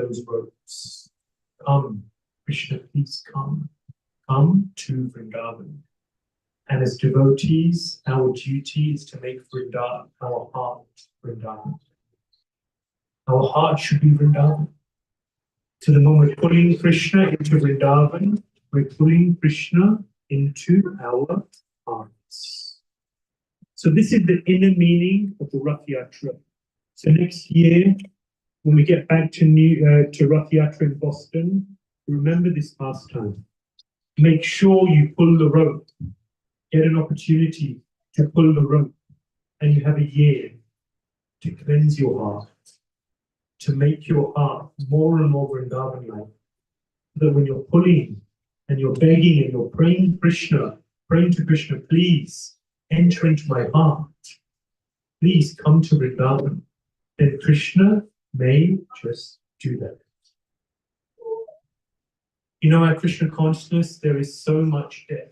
those ropes. Come, Krishna, please come. Come to Vrindavan. And as devotees, our duty is to make Vrindavan, our heart, Vrindavan. Our heart should be Vrindavan. So the moment we're pulling Krishna into Vrindavan, we're pulling Krishna into our hearts. So this is the inner meaning of the Rath Yatra. So next year, when we get back to Rath Yatra in Boston, remember this pastime. Make sure you pull the rope. Get an opportunity to pull the rope, and you have a year to cleanse your heart, to make your heart more and more Vrindavan-like. So that when you're pulling and you're begging and you're praying to Krishna, please enter into my heart. Please come to Vrindavan. Then Krishna may just do that. You know, our Krishna consciousness, there is so much depth.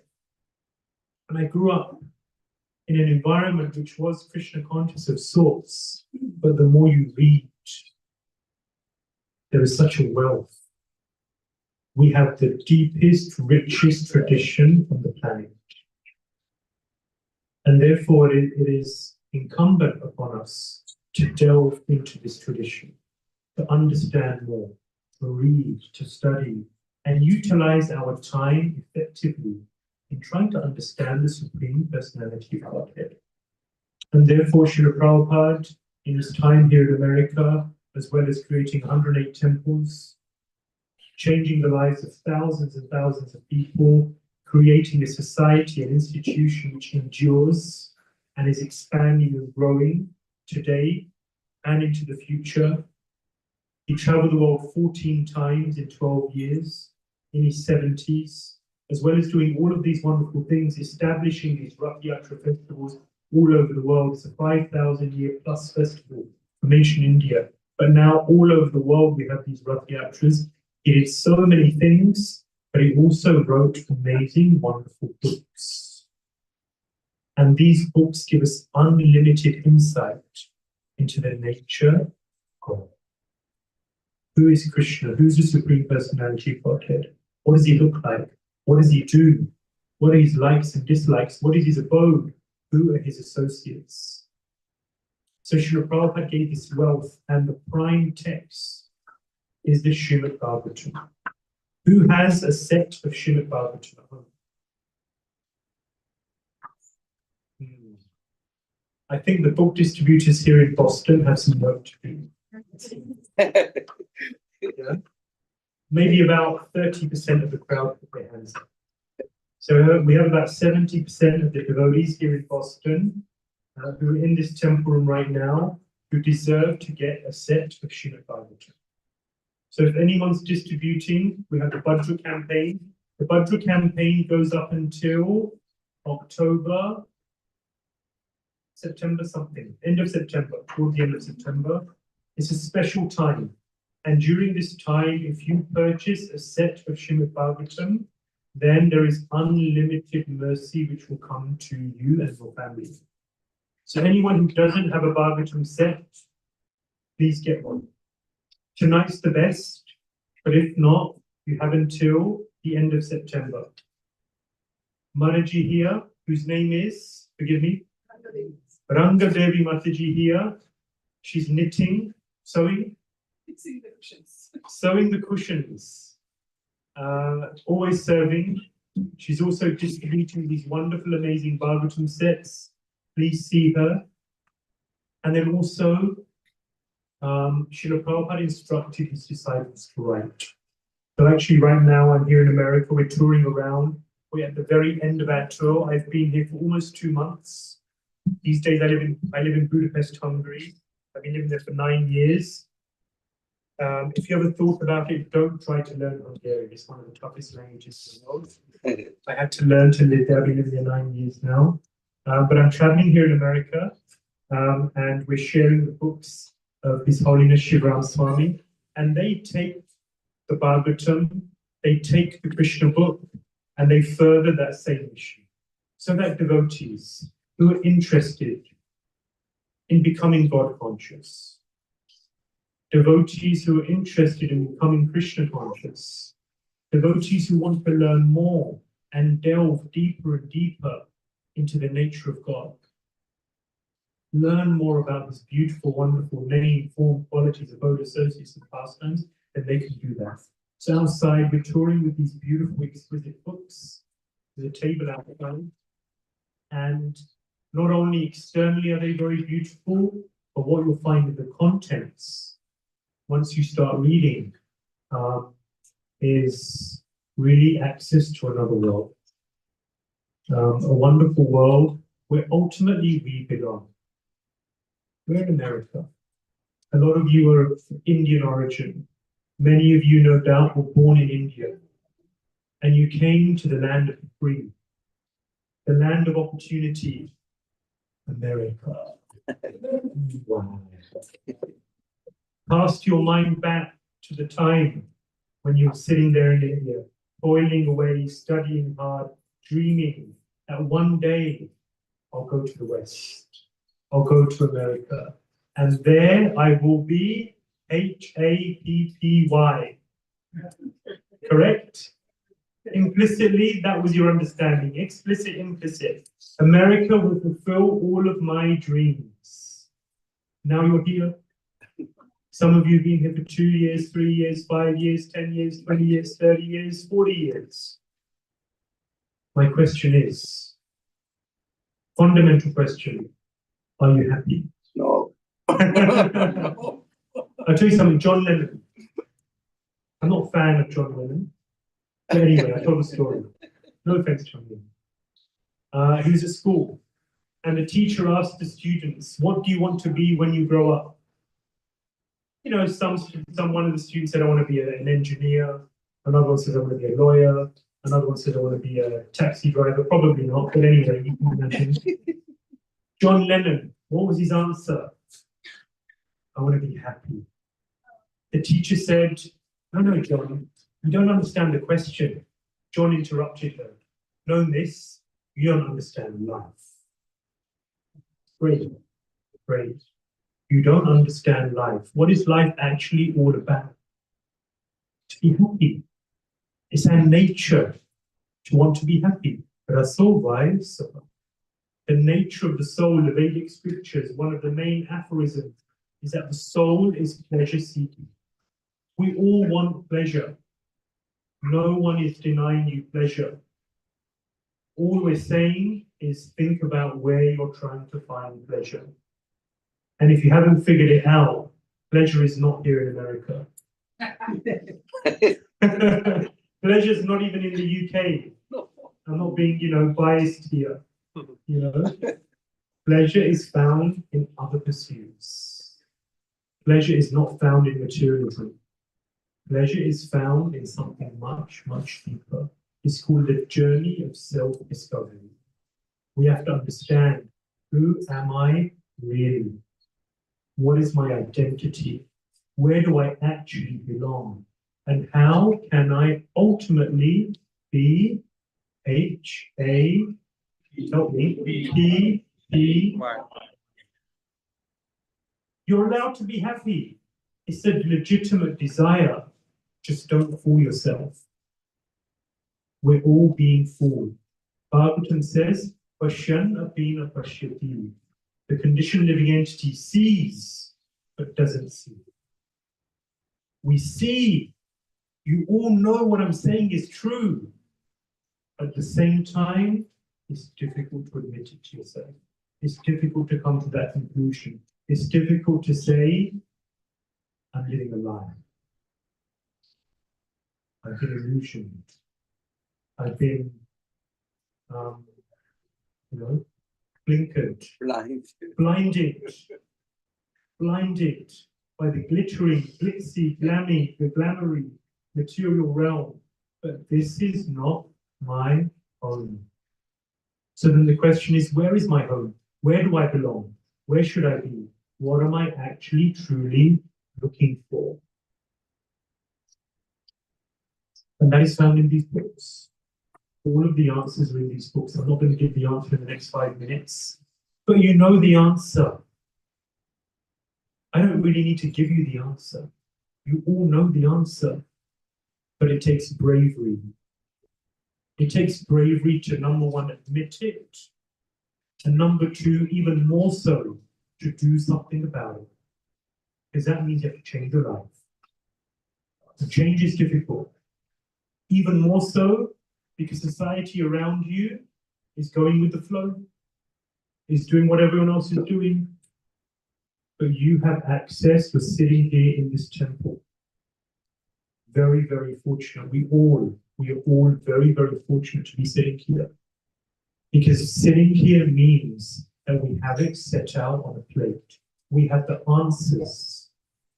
And I grew up in an environment which was Krishna conscious of sorts, but the more you read, there is such a wealth. We have the deepest, richest tradition on the planet. And therefore it is incumbent upon us to delve into this tradition, to understand more, to read, to study, and utilize our time effectively in trying to understand the Supreme Personality of Godhead. And therefore, Srila Prabhupada, in his time here in America, as well as creating 108 temples, changing the lives of thousands and thousands of people, creating a society, an institution which endures and is expanding and growing today and into the future. He traveled the world 14 times in 12 years, in his 70s, as well as doing all of these wonderful things, establishing these Rath Yatra festivals all over the world. It's a 5,000-year plus festival from ancient India. But now all over the world we have these Rath Yatras. He did so many things, but he also wrote amazing, wonderful books. And these books give us unlimited insight into the nature of God. Who is Krishna? Who's the Supreme Personality of Godhead? What does he look like? What does he do? What are his likes and dislikes? What is his abode? Who are his associates? So Srila Prabhupada gave this wealth, and the prime text is the Srimad Bhagavatam. Who has a set of Srimad Bhagavatam at home? I think the book distributors here in Boston have some work to do. Yeah? Maybe about 30% of the crowd put their hands up. So we have about 70% of the devotees here in Boston who are in this temple room right now who deserve to get a set of Srimad Bhagavatam. So if anyone's distributing, we have the Bhadra campaign. The Bhadra campaign goes up until October, September something, end of September, toward the end of September. It's a special time. And during this time, if you purchase a set of Srimad Bhagavatam, then there is unlimited mercy which will come to you and your family. So anyone who doesn't have a Bhagavatam set, please get one. Tonight's the best, but if not, you have until the end of September. Maraji here, whose name is, forgive me, Ranga Devi Mataji here. She's knitting, sewing. Fixing the cushions. Sewing the cushions. Always serving. She's also distributing these wonderful, amazing Bhagavatam sets. Please see her. And then also, Srila Prabhupada instructed his disciples to write. So actually right now I'm here in America, we're touring around. We're at the very end of our tour. I've been here for almost 2 months. These days I live in Budapest, Hungary. I've been living there for 9 years. If you ever thought about it, don't try to learn Hungarian. It's one of the toughest languages in the world. I had to learn to live there. I've been living there 9 years now. But I'm traveling here in America, and we're sharing the books of His Holiness Shivaram Swami. And they take the Bhagavatam, they take the Krishna book, and they further that same mission. So that devotees who are interested in becoming God conscious, devotees who are interested in becoming Krishna conscious, devotees who want to learn more and delve deeper and deeper into the nature of God. Learn more about His beautiful, wonderful name, form, qualities, abode, associates, and pastimes, then they can do that. So outside, we're touring with these beautiful, exquisite books. There's a table outside. And not only externally are they very beautiful, but what you'll find in the contents, once you start reading, is really access to another world. A wonderful world where ultimately we belong. We're in America. A lot of you are of Indian origin. Many of you, no doubt, were born in India. And you came to the land of the free, the land of opportunity, America. Wow. Cast your mind back to the time when you were sitting there in India, toiling away, studying hard, dreaming that one day I'll go to the West, I'll go to America, and there I will be happy. Correct? Implicitly, that was your understanding. Explicit, implicit. America will fulfill all of my dreams. Now you're here. Some of you have been here for 2 years, 3 years, 5 years, 10 years, 20 years, 30 years, 40 years. My question is, fundamental question, are you happy? No. I'll tell you something, John Lennon. I'm not a fan of John Lennon. But anyway, I told a story. No offense, John Lennon. He was at school, and the teacher asked the students, what do you want to be when you grow up? You know, one of the students said, I want to be an engineer. Another one said, I want to be a lawyer. Another one said, I want to be a taxi driver. Probably not, but anyway, you can imagine. John Lennon, what was his answer? I want to be happy. The teacher said, no, John, you don't understand the question. John interrupted her. Know this, you don't understand life. Great. You don't understand life. What is life actually all about? To be happy. It's our nature to want to be happy. But our soul wise, the nature of the soul, the Vedic scriptures, one of the main aphorisms is that the soul is pleasure seeking. We all want pleasure. No one is denying you pleasure. All we're saying is think about where you're trying to find pleasure. And if you haven't figured it out, pleasure is not here in America. Pleasure is not even in the UK. I'm not being, biased here. Pleasure is found in other pursuits. Pleasure is not found in materialism. Pleasure is found in something much, much deeper. It's called the journey of self-discovery. We have to understand, who am I really? What is my identity? Where do I actually belong? And how can I ultimately be help me, P. You're allowed to be happy. It's a legitimate desire. Just don't fool yourself. We're all being fooled. Bhagavatam says, Pashyan apina pashyati. The conditioned living entity sees, but doesn't see. We see. You all know what I'm saying is true. At the same time, it's difficult to admit it to yourself. It's difficult to come to that conclusion. It's difficult to say, I'm living a lie. I've been illusioned. I've been, blinkered, blinded by the glittering, glitzy, glamoury material realm. But this is not my home. So then the question is, where is my home? Where do I belong? Where should I be? What am I actually truly looking for? And that is found in these books. All of the answers are in these books. I'm not going to give the answer in the next 5 minutes, but you know the answer. I don't really need to give you the answer. You all know the answer, but it takes bravery. It takes bravery to, number one, admit it, and number two, even more so, to do something about it. Because that means you have to change your life. The change is difficult. Even more so because society around you is going with the flow, is doing what everyone else is doing. But you have access, you're sitting here in this temple. Very, very fortunate. We are all very, very fortunate to be sitting here. Because sitting here means that we have it set out on a plate. We have the answers.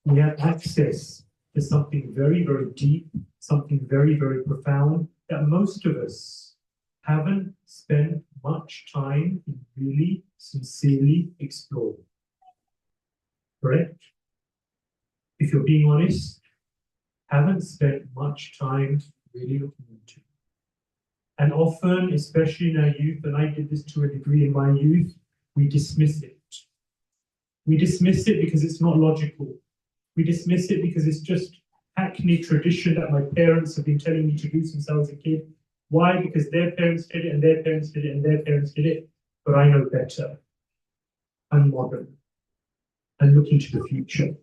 We have access to something very, very deep, something very, very profound that most of us haven't spent much time in really sincerely exploring. Correct? If you're being honest, haven't spent much time really looking into. And often, especially in our youth, and I did this to a degree in my youth, we dismiss it. We dismiss it because it's not logical. We dismiss it because it's just hackneyed tradition that my parents have been telling me to do since I was a kid. Why? Because their parents did it, and their parents did it, and their parents did it. But I know better. I'm modern. I'm looking to the future.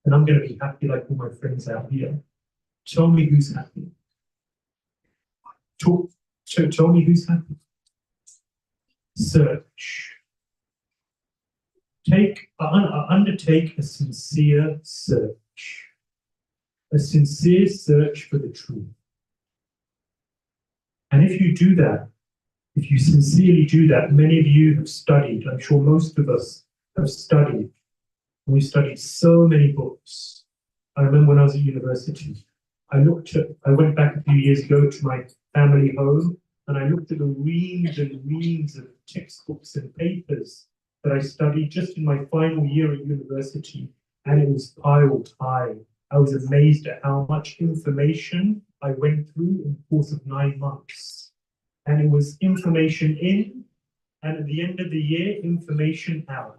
And I'm going to be happy like all my friends out here. Tell me who's happy. Tell me who's happy. Search. Undertake a sincere search. A sincere search for the truth. And if you do that, if you sincerely do that, many of you have studied, I'm sure most of us have studied. We studied so many books. I remember when I was at university, I went back a few years ago to my family home, and I looked at the reams and reams of textbooks and papers that I studied just in my final year at university, and it was piled high. I was amazed at how much information I went through in the course of 9 months. And it was information in, and at the end of the year, information out.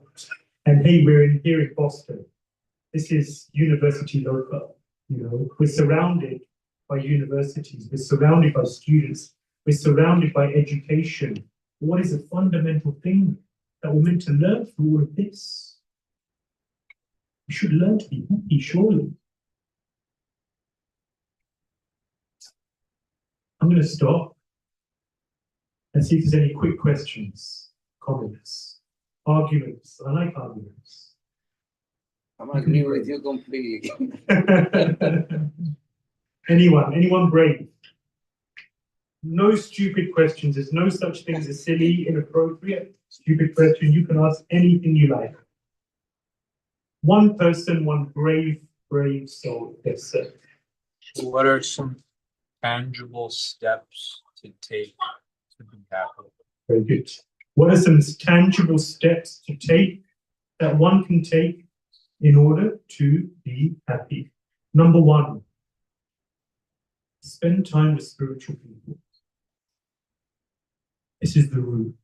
And hey, we're here in Boston. This is university local. You know, we're surrounded by universities. We're surrounded by students. We're surrounded by education. What is a fundamental thing that we're meant to learn through all of this? We should learn to be happy, surely. I'm going to stop and see if there's any quick questions, comments, arguments. I like arguments. I'm agree with you completely. Anyone brave? No stupid questions. There's no such thing as a silly, inappropriate, stupid question. You can ask anything you like. One person, one brave soul. Yes, sir. What are some tangible steps to take to be happy? Very good. What are some tangible steps to take that one can take in order to be happy? Number one, spend time with spiritual people. This is the root.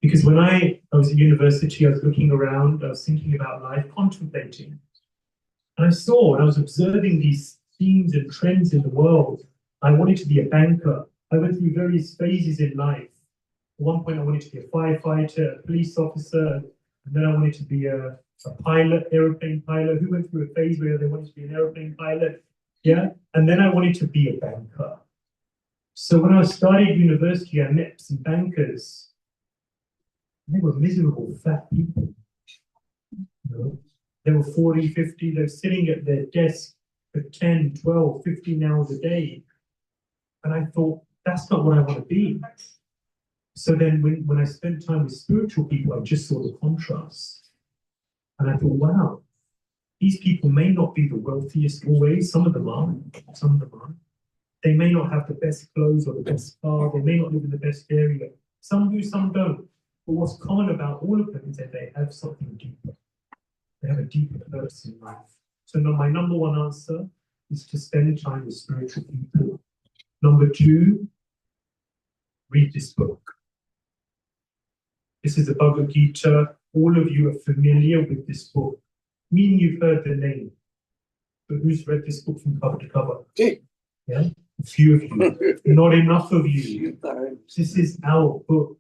Because when I was at university, I was looking around, I was thinking about life, contemplating. And I saw, and I was observing these themes and trends in the world. I wanted to be a banker. I went through various phases in life. At one point, I wanted to be a firefighter, a police officer, and then I wanted to be a pilot, airplane pilot. Who went through a phase where they wanted to be an airplane pilot? Yeah. And then I wanted to be a banker. So when I started university, I met some bankers. They were miserable, fat people. You know, they were 40, 50. They were sitting at their desk for 10, 12, 15 hours a day. And I thought, that's not what I want to be. So then when I spent time with spiritual people, I just saw the contrast. And I thought, wow, these people may not be the wealthiest always. Some of them are. Some of them are. They may not have the best clothes or the best car. They may not live in the best area. Some do, some don't. But what's common about all of them is that they have something deeper. They have a deeper purpose in life. So now my number one answer is to spend time with spiritual people. Number two, read this book. This is the Bhagavad Gita. all of you are familiar with this book. Meaning you've heard the name. But who's read this book from cover to cover? Okay. Yeah, a few of you. Not enough of you. This is our book.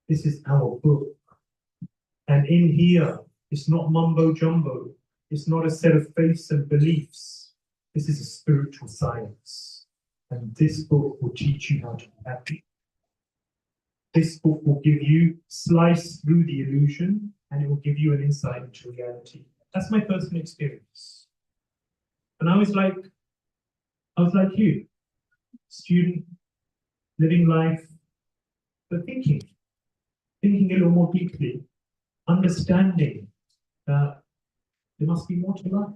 This is our book. And in here, it's not mumbo jumbo. It's not a set of faiths and beliefs. This is a spiritual science. And this book will teach you how to be happy. This book will give you slice through the illusion, and it will give you an insight into reality. That's my personal experience. And I was like you, student, living life, but thinking a little more deeply, understanding that there must be more to life.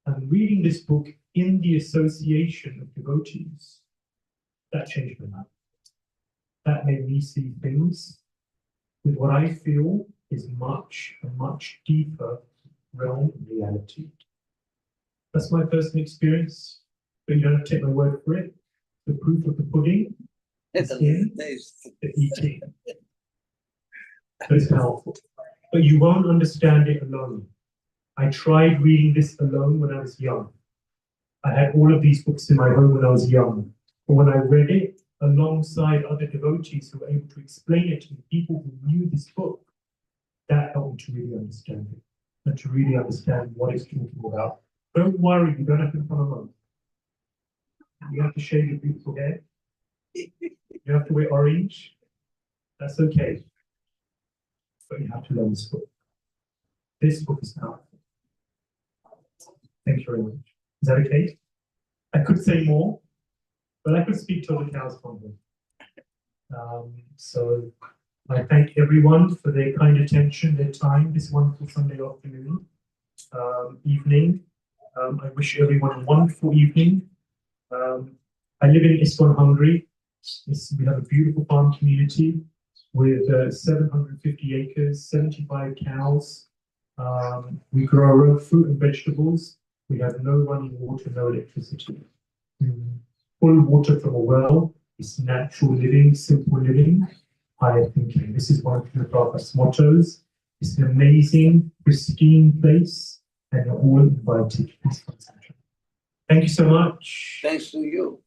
And reading this book in the association of devotees, that changed my life. That made me see things with what I feel is a much deeper realm of reality. That's my personal experience, but you don't have to take my word for it. The proof of the pudding is in the eating. So it's powerful. But you won't understand it alone. I tried reading this alone when I was young. I had all of these books in my home when I was young. But when I read it alongside other devotees who were able to explain it to me, people who knew this book, that helped me to really understand it and to really understand what it's talking about. Don't worry, you don't have to become a monk. You have to shave your beautiful hair. You have to wear orange. That's okay. But you have to learn this book. This book is powerful. Thank you very much. Is that okay? I could say more, but I could speak till the cows come home. So I thank everyone for their kind attention, their time this wonderful Sunday afternoon, evening. I wish everyone a wonderful evening. I live in ISKCON, Hungary. We have a beautiful farm community with 750 acres, 75 cows. We grow our own fruit and vegetables. We have no running water, no electricity. Full water from a well. It's natural living, simple living, higher thinking. This is one of the Prabhupada's mottos. It's an amazing, pristine place, and you're all invited. Thank you so much. Thanks to you.